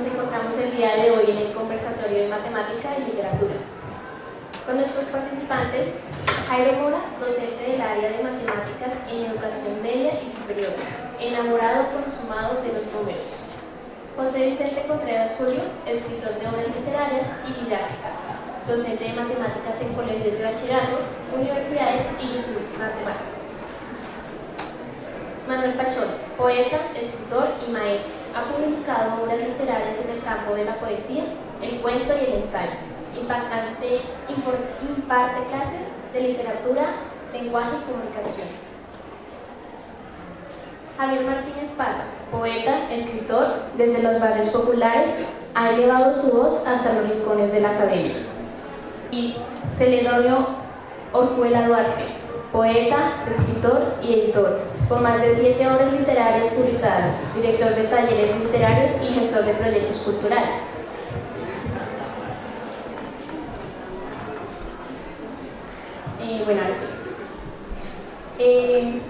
Nos encontramos el día de hoy en el conversatorio de matemática y literatura. Con nuestros participantes, Jairo Mora, docente del área de matemáticas en educación media y superior, enamorado consumado de los números. José Vicente Contreras Julio, escritor de obras literarias y didácticas, docente de matemáticas en colegios de bachillerato, universidades y YouTube matemático. Manuel Pachón, poeta, escritor y maestro, ha publicado obras literarias en el campo de la poesía, el cuento y el ensayo. Imparte clases de literatura, lenguaje y comunicación. Javier Martínez Parra, poeta, escritor, desde los barrios populares, ha elevado su voz hasta los rincones de la academia. Y Celedonio Orjuela Duarte, poeta, escritor y editor, con más de 7 obras literarias publicadas, director de talleres literarios y gestor de proyectos culturales. Bueno, ahora sí.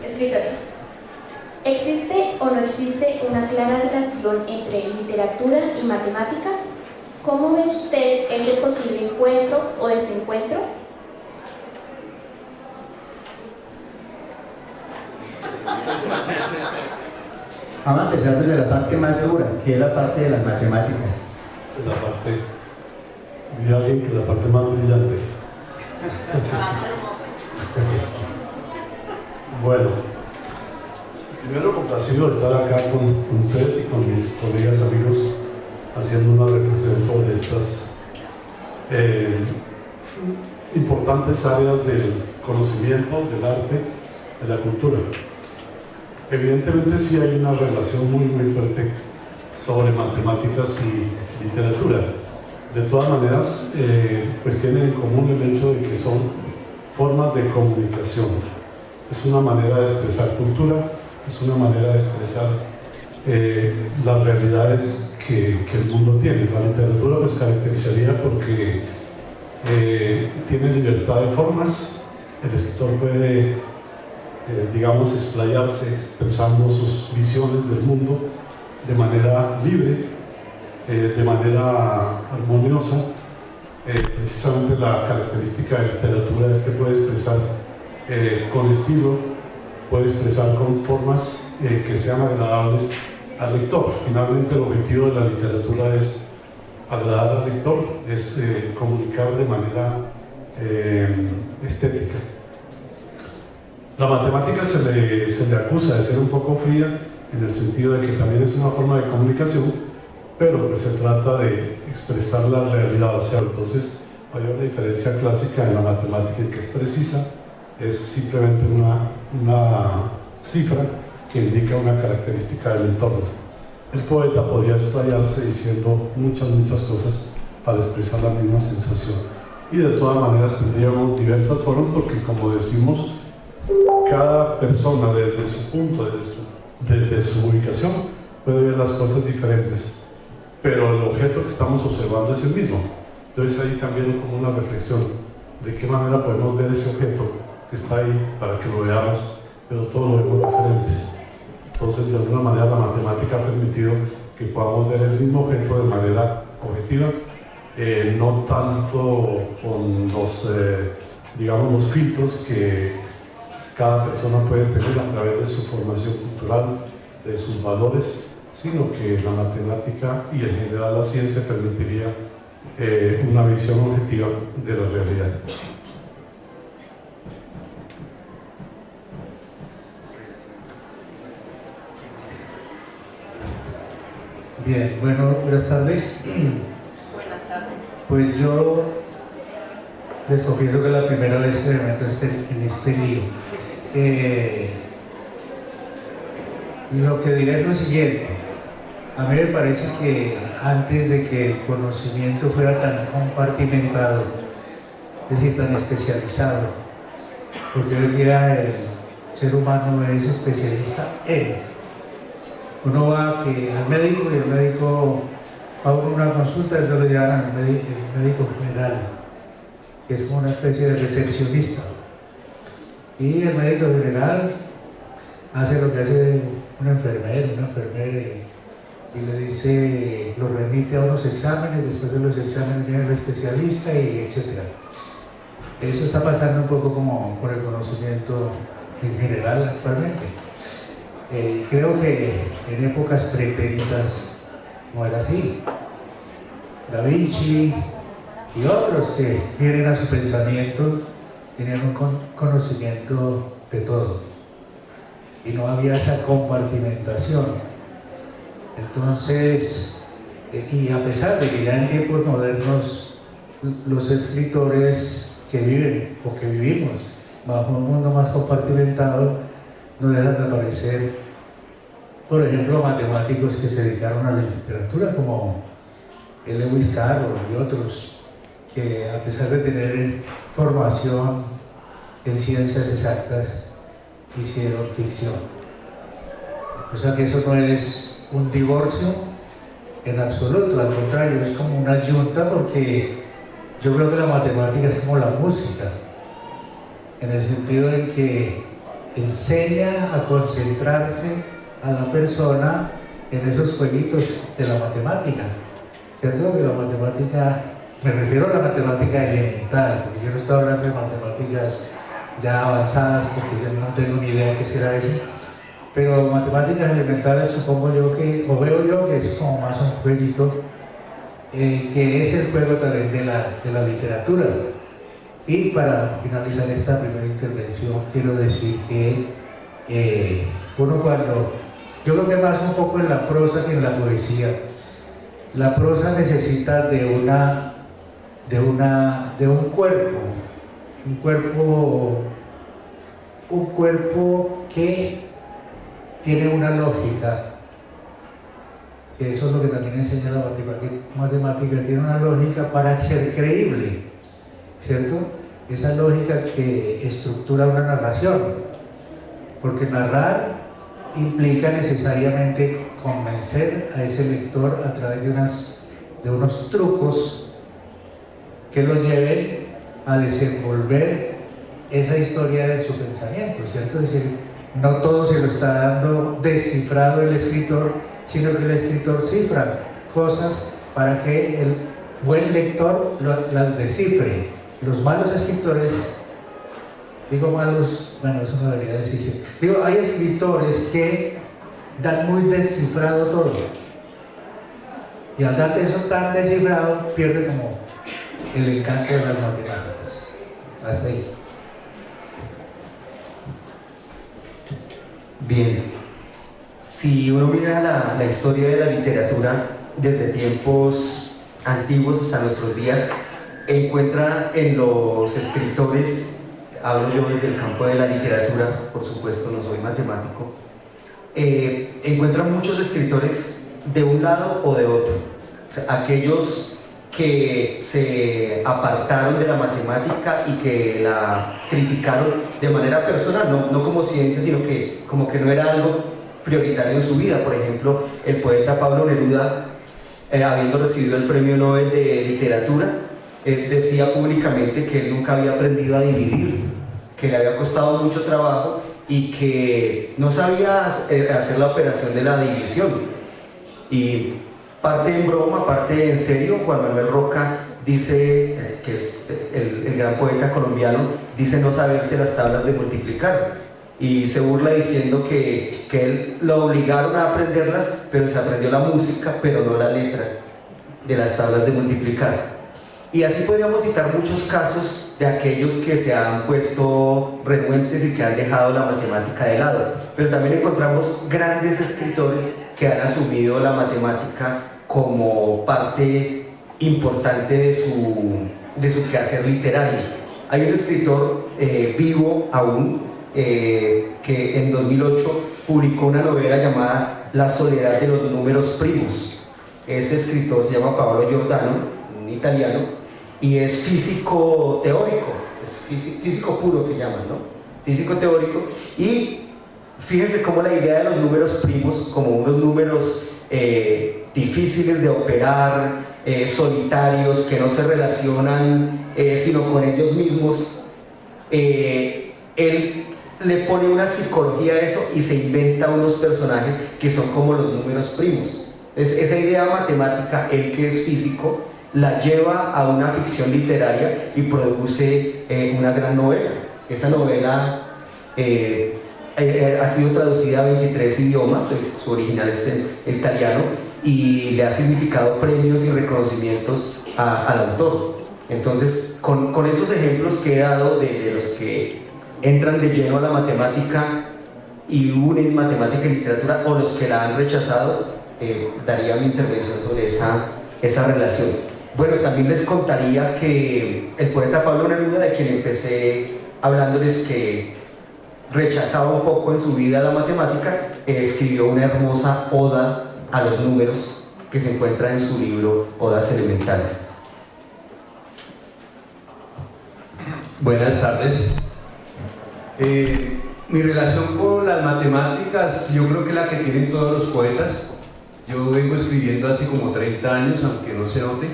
Escritores. ¿Existe o no existe una clara relación entre literatura y matemática? ¿Cómo ve usted ese posible encuentro o desencuentro? Vamos a empezar desde la parte más dura, que es la parte de las matemáticas. La parte, diría alguien que la parte más brillante. Bueno, primero complacido de estar acá con ustedes y con mis colegas amigos haciendo una reflexión sobre estas importantes áreas del conocimiento, del arte, de la cultura. Evidentemente sí hay una relación muy fuerte sobre matemáticas y literatura. De todas maneras, pues tienen en común el hecho de que son formas de comunicación. Es una manera de expresar cultura, es una manera de expresar las realidades que el mundo tiene. La literatura pues caracterizaría porque tiene libertad de formas, el escritor puede, digamos, explayarse expresando sus visiones del mundo de manera libre, de manera armoniosa. Precisamente la característica de la literatura es que puede expresar con estilo, puede expresar con formas que sean agradables al lector. Finalmente el objetivo de la literatura es agradar al lector, es comunicar de manera estética. La matemática se le acusa de ser un poco fría en el sentido de que también es una forma de comunicación, pero pues se trata de expresar la realidad, o sea, entonces hay una diferencia clásica en la matemática que es precisa, es simplemente una cifra que indica una característica del entorno. El poeta podría explayarse diciendo muchas cosas para expresar la misma sensación, y de todas maneras tendríamos diversas formas porque, como decimos, cada persona desde su punto, desde su ubicación puede ver las cosas diferentes, pero el objeto que estamos observando es el mismo. Entonces ahí también como una reflexión de qué manera podemos ver ese objeto que está ahí para que lo veamos, pero todos lo vemos diferentes. Entonces de alguna manera la matemática ha permitido que podamos ver el mismo objeto de manera objetiva, no tanto con los, digamos, los filtros que cada persona puede tener a través de su formación cultural, de sus valores, sino que la matemática y en general la ciencia permitiría una visión objetiva de la realidad. Bien, bueno, buenas tardes. Buenas tardes. Pues yo les confieso que es la primera vez que me meto en este lío. Lo que diré es lo siguiente. A mí me parece que antes de que el conocimiento fuera tan compartimentado, es decir, tan especializado, porque hoy en día el ser humano es especialista en. Uno va al médico y el médico va a una consulta y lo llaman el médico general, que es como una especie de recepcionista. Y el médico general hace lo que hace un enfermero, una enfermera, y le dice, lo remite a unos exámenes, después de los exámenes viene el especialista y etcétera. Eso está pasando un poco como con el conocimiento en general actualmente. Creo que en épocas pretéritas no era así. Da Vinci y otros que vienen a su pensamiento tenían un conocimiento de todo y no había esa compartimentación. Entonces, y a pesar de que ya en tiempos modernos los escritores que viven o que vivimos bajo un mundo más compartimentado no dejan de aparecer, por ejemplo, matemáticos que se dedicaron a la literatura como Lewis Carroll y otros que, a pesar de tener formación en ciencias exactas, hicieron ficción. O sea que eso no es un divorcio en absoluto, al contrario, es como una yunta, porque yo creo que la matemática es como la música, en el sentido de que enseña a concentrarse a la persona en esos jueguitos de la matemática. ¿Cierto? Que la matemática, me refiero a la matemática elemental, porque yo no estoy hablando de matemáticas ya avanzadas, porque yo no tengo ni idea de qué será eso, pero matemáticas elementales supongo yo que, o veo yo que es como más un jueguito, que es el juego también de la literatura. Y para finalizar esta primera intervención, quiero decir que uno cuando, yo creo que más un poco en la prosa que en la poesía, la prosa necesita de un cuerpo que tiene una lógica, que eso es lo que también enseña la matemática, tiene una lógica para ser creíble, ¿cierto? Esa lógica que estructura una narración, porque narrar implica necesariamente convencer a ese lector a través de unos trucos que lo lleven a desenvolver esa historia en su pensamiento, ¿cierto? Es decir, no todo se lo está dando descifrado el escritor, sino que el escritor cifra cosas para que el buen lector las descifre. Los malos escritores, digo malos, bueno, eso no debería decirse, digo, hay escritores que dan muy descifrado todo, y al dar eso tan descifrado pierde como el encanto de las matemáticas. Hasta ahí. Bien, si uno mira la historia de la literatura desde tiempos antiguos hasta nuestros días, encuentra en los escritores, hablo yo desde el campo de la literatura, por supuesto no soy matemático, encuentra muchos escritores de un lado o de otro. O sea, aquellos que se apartaron de la matemática y que la criticaron de manera personal, no como ciencia, sino que como que no era algo prioritario en su vida. Por ejemplo, el poeta Pablo Neruda, habiendo recibido el Premio Nobel de Literatura, él decía públicamente que él nunca había aprendido a dividir, que le había costado mucho trabajo y que no sabía hacer la operación de la división. Y parte en broma, parte en serio, Juan Manuel Roca dice, que es el gran poeta colombiano, dice no saberse las tablas de multiplicar, y se burla diciendo que él lo obligaron a aprenderlas, pero se aprendió la música, pero no la letra de las tablas de multiplicar. Y así podríamos citar muchos casos de aquellos que se han puesto renuentes y que han dejado la matemática de lado, pero también encontramos grandes escritores que han asumido la matemática como parte importante de su quehacer literario. Hay un escritor vivo aún que en 2008 publicó una novela llamada La soledad de los números primos. Ese escritor se llama Paolo Giordano, un italiano, y es físico teórico, es físico puro que llaman, ¿no? Físico teórico, y fíjense cómo la idea de los números primos, como unos números difíciles de operar, solitarios, que no se relacionan sino con ellos mismos, él le pone una psicología a eso y se inventa unos personajes que son como los números primos. Esa idea matemática, él que es físico, la lleva a una ficción literaria y produce una gran novela. Esa novela ha sido traducida a 23 idiomas, su original es el italiano, y le ha significado premios y reconocimientos al autor. Entonces, con esos ejemplos que he dado de los que entran de lleno a la matemática y unen matemática y literatura, o los que la han rechazado, daría mi intervención sobre esa relación. Bueno, también les contaría que el poeta Pablo Neruda, de quien empecé hablándoles que rechazaba un poco en su vida la matemática, escribió una hermosa oda a los números que se encuentra en su libro Odas Elementales. Buenas tardes. Mi relación con las matemáticas, yo creo que la que tienen todos los poetas. Yo vengo escribiendo hace como 30 años, aunque no se note.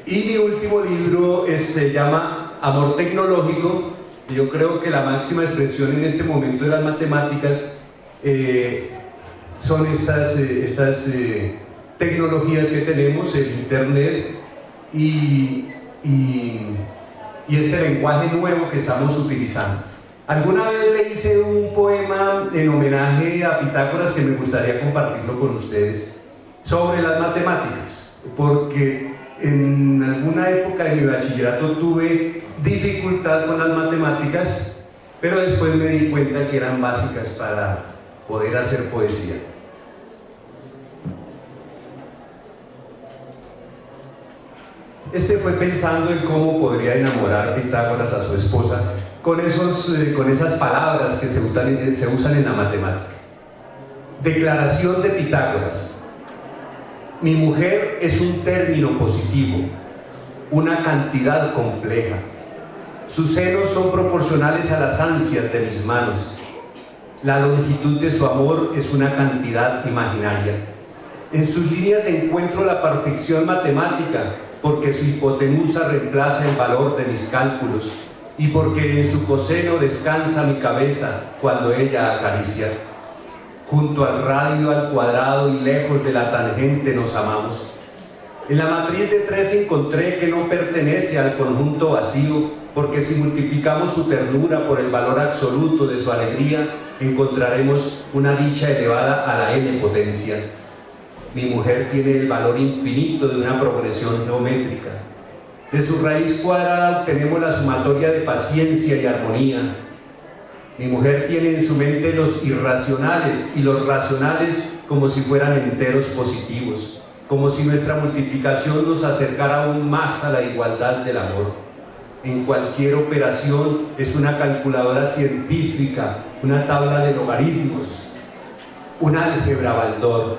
Y mi último libro se llama Amor Tecnológico. Y yo creo que la máxima expresión en este momento de las matemáticas son estas tecnologías que tenemos, el Internet y este lenguaje nuevo que estamos utilizando. Alguna vez le hice un poema en homenaje a Pitágoras que me gustaría compartirlo con ustedes sobre las matemáticas, porque en alguna época de mi bachillerato tuve dificultad con las matemáticas, pero después me di cuenta que eran básicas para poder hacer poesía. Este fue pensando en cómo podría enamorar Pitágoras a su esposa con esas palabras que se usan en la matemática. Declaración de Pitágoras: mi mujer es un término positivo, una cantidad compleja. Sus senos son proporcionales a las ansias de mis manos. La longitud de su amor es una cantidad imaginaria. En sus líneas encuentro la perfección matemática, porque su hipotenusa reemplaza el valor de mis cálculos y porque en su coseno descansa mi cabeza cuando ella acaricia. Junto al radio, al cuadrado y lejos de la tangente nos amamos. En la matriz de 3 encontré que no pertenece al conjunto vacío, porque si multiplicamos su ternura por el valor absoluto de su alegría, encontraremos una dicha elevada a la n potencia. Mi mujer tiene el valor infinito de una progresión geométrica. De su raíz cuadrada obtenemos la sumatoria de paciencia y armonía. Mi mujer tiene en su mente los irracionales y los racionales como si fueran enteros positivos, como si nuestra multiplicación nos acercara aún más a la igualdad del amor. En cualquier operación es una calculadora científica, una tabla de logaritmos, un álgebra Baldor.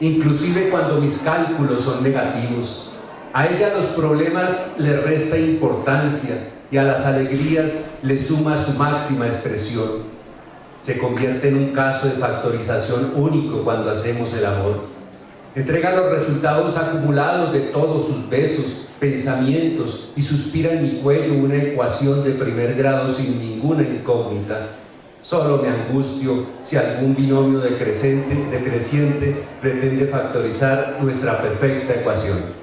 Inclusive cuando mis cálculos son negativos, a ella los problemas le resta importancia y a las alegrías le suma su máxima expresión. Se convierte en un caso de factorización único cuando hacemos el amor. Entrega los resultados acumulados de todos sus besos, pensamientos y suspira en mi cuello una ecuación de primer grado sin ninguna incógnita. Solo me angustio si algún binomio decreciente pretende factorizar nuestra perfecta ecuación.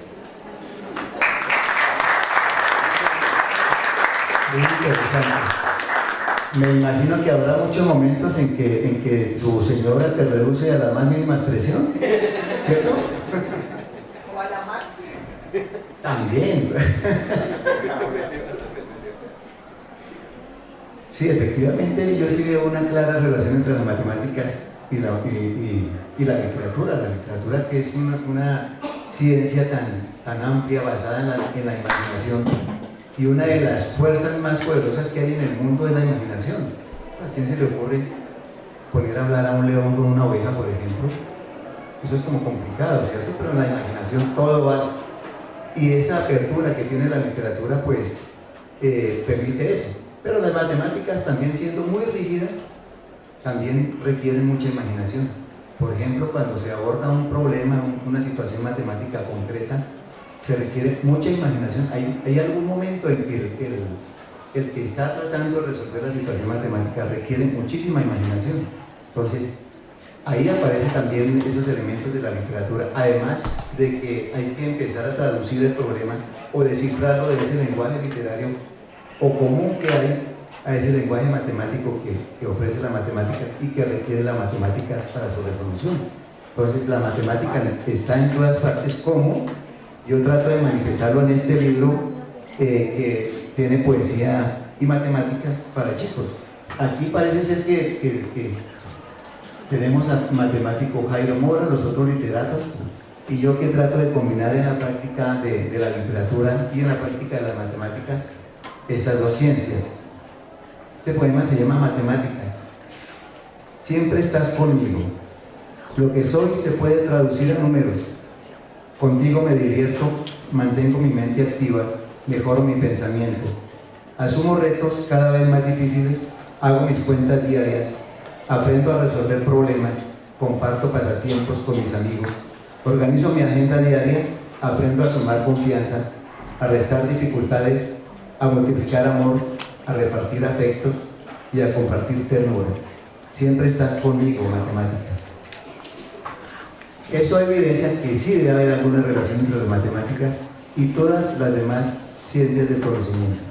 Muy interesante. Me imagino que habrá muchos momentos en que su señora te reduce a la más mínima expresión, ¿cierto? O a la máxima. También. Sí, efectivamente yo sí veo una clara relación entre las matemáticas y la literatura. La literatura, que es una ciencia tan amplia, basada en la imaginación, y una de las fuerzas más poderosas que hay en el mundo es la imaginación. ¿A quién se le ocurre poner a hablar a un león con una oveja, por ejemplo? Eso es como complicado, ¿cierto? Pero en la imaginación todo va. Y esa apertura que tiene la literatura, pues, permite eso. Pero las matemáticas, también siendo muy rígidas, también requieren mucha imaginación. Por ejemplo, cuando se aborda un problema, una situación matemática concreta, se requiere mucha imaginación. Hay algún momento en que el que está tratando de resolver la situación matemática requiere muchísima imaginación. Entonces, Ahí aparecen también esos elementos de la literatura, además de que hay que empezar a traducir el problema o descifrarlo de ese lenguaje literario o común que hay a ese lenguaje matemático que ofrece las matemáticas y que requiere las matemáticas para su resolución. Entonces la matemática está en todas partes, como yo trato de manifestarlo en este libro que tiene poesía y matemáticas para chicos. Aquí parece ser que tenemos al matemático Jairo Mora, los otros literatos, y yo que trato de combinar en la práctica de la literatura y en la práctica de las matemáticas estas dos ciencias. Este poema se llama Matemáticas. Siempre estás conmigo. Lo que soy se puede traducir en números. Contigo me divierto, mantengo mi mente activa, mejoro mi pensamiento. Asumo retos cada vez más difíciles, hago mis cuentas diarias, aprendo a resolver problemas, comparto pasatiempos con mis amigos, organizo mi agenda diaria, aprendo a sumar confianza, a restar dificultades, a multiplicar amor, a repartir afectos y a compartir ternuras. Siempre estás conmigo, matemáticas. Eso evidencia que sí debe haber alguna relación entre las matemáticas y todas las demás ciencias del conocimiento.